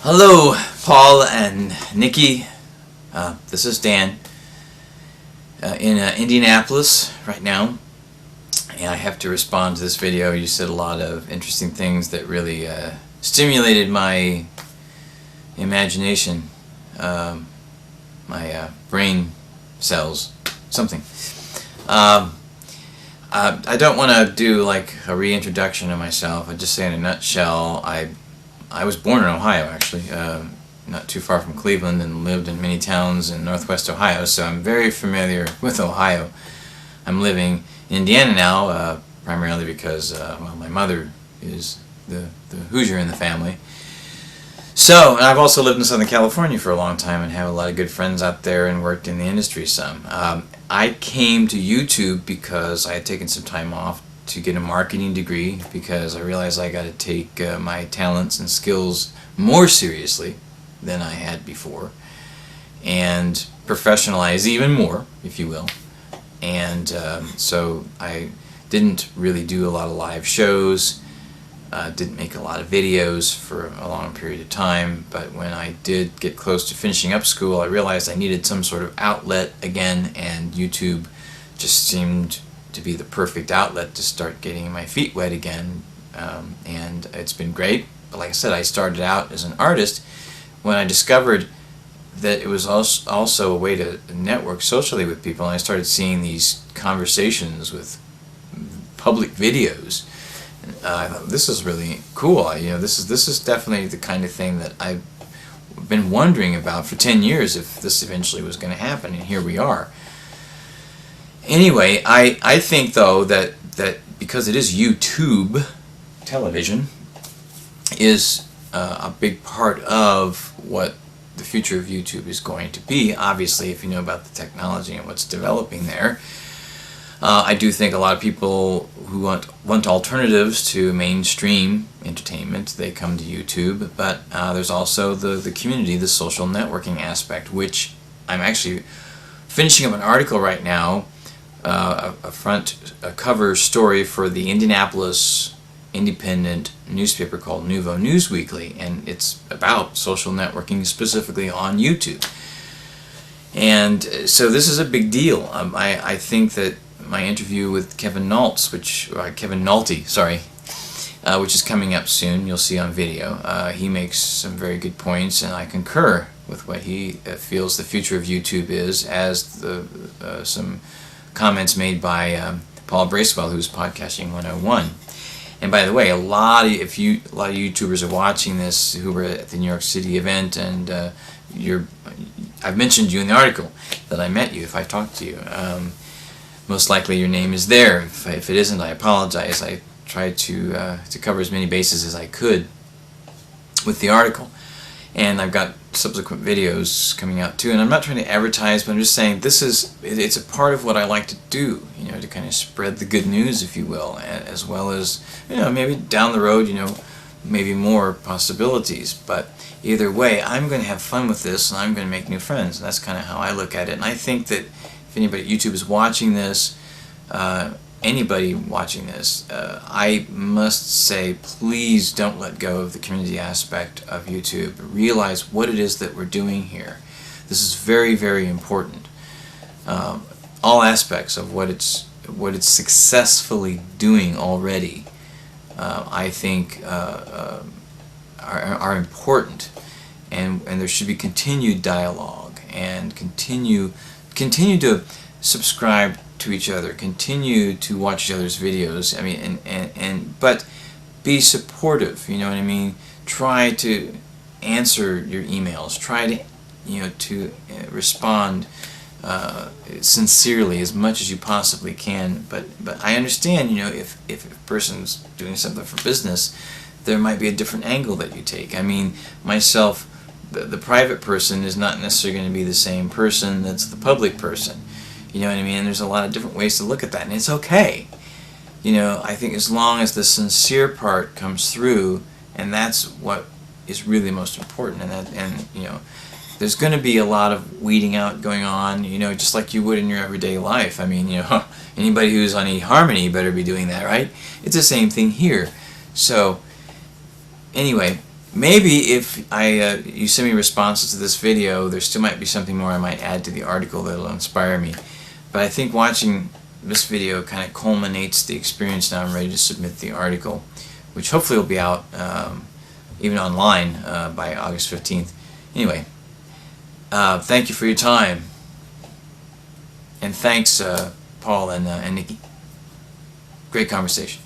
Hello, Paul and Nikki. This is Dan in Indianapolis right now, and I have to respond to this video. You said a lot of interesting things that really stimulated my imagination, my brain cells, something. I don't want to do like a reintroduction of myself. I just say in a nutshell, I was born in Ohio, actually, not too far from Cleveland, and lived in many towns in northwest Ohio, so I'm very familiar with Ohio. I'm living in Indiana now, primarily because well, my mother is the Hoosier in the family. So, and I've also lived in Southern California for a long time and have a lot of good friends out there and worked in the industry some. I came to YouTube because I had taken some time off to get a marketing degree, because I realized I got to take my talents and skills more seriously than I had before, and professionalize even more, if you will. And so I didn't really do a lot of live shows, didn't make a lot of videos for a long period of time, but when I did get close to finishing up school, I realized I needed some sort of outlet again, and YouTube just seemed to be the perfect outlet to start getting my feet wet again, and it's been great. But like I said, I started out as an artist when I discovered that it was also a way to network socially with people, and I started seeing these conversations with public videos. I thought, this is really cool. This is definitely the kind of thing that I've been wondering about for 10 years, if this eventually was going to happen, and here we are. Anyway, I think though that because it is YouTube, television is a big part of what the future of YouTube is going to be. Obviously, if you know about the technology and what's developing there, I do think a lot of people who want alternatives to mainstream entertainment, they come to YouTube. But there's also the community, the social networking aspect, which I'm actually finishing up an article right now. A cover story for the Indianapolis independent newspaper called Nouveau News Weekly, and it's about social networking specifically on YouTube. And so this is a big deal. I think that my interview with Kevin Nalts, Kevin Nolte, sorry, which is coming up soon, you'll see on video. He makes some very good points, and I concur with what he feels the future of YouTube is, as some comments made by Paul Bracewell, who's Podcasting 101. And by the way, a lot of YouTubers are watching this who were at the New York City event, and I've mentioned you in the article that I met you. If I talked to you, most likely your name is there. If it isn't, I apologize. I tried to cover as many bases as I could with the article, and I've got subsequent videos coming out too. And I'm not trying to advertise, but I'm just saying it's a part of what I like to do, to kind of spread the good news, if you will, as well as, maybe down the road, maybe more possibilities. But either way, I'm going to have fun with this, and I'm going to make new friends, and that's kind of how I look at it. And I think that if anybody at YouTube is watching this, anybody watching this, I must say, please don't let go of the community aspect of YouTube. Realize what it is that we're doing here. This is very, very important. All aspects of what it's successfully doing already, I think, are important, and there should be continued dialogue, and continue to subscribe to each other, continue to watch each other's videos. I mean, but be supportive. You know what I mean? Try to answer your emails. Try to respond sincerely as much as you possibly can. But I understand. If a person's doing something for business, there might be a different angle that you take. I mean, myself, the private person is not necessarily going to be the same person that's the public person. You know what I mean? And there's a lot of different ways to look at that, and it's okay. I think as long as the sincere part comes through, and that's what is really most important. And there's going to be a lot of weeding out going on, just like you would in your everyday life. I mean, anybody who's on eHarmony better be doing that, right? It's the same thing here. So, anyway, maybe if you send me responses to this video, there still might be something more I might add to the article that will inspire me. But I think watching this video kind of culminates the experience. Now I'm ready to submit the article, which hopefully will be out even online by August 15th. Anyway, thank you for your time. And thanks, Paul and Nikki. Great conversation.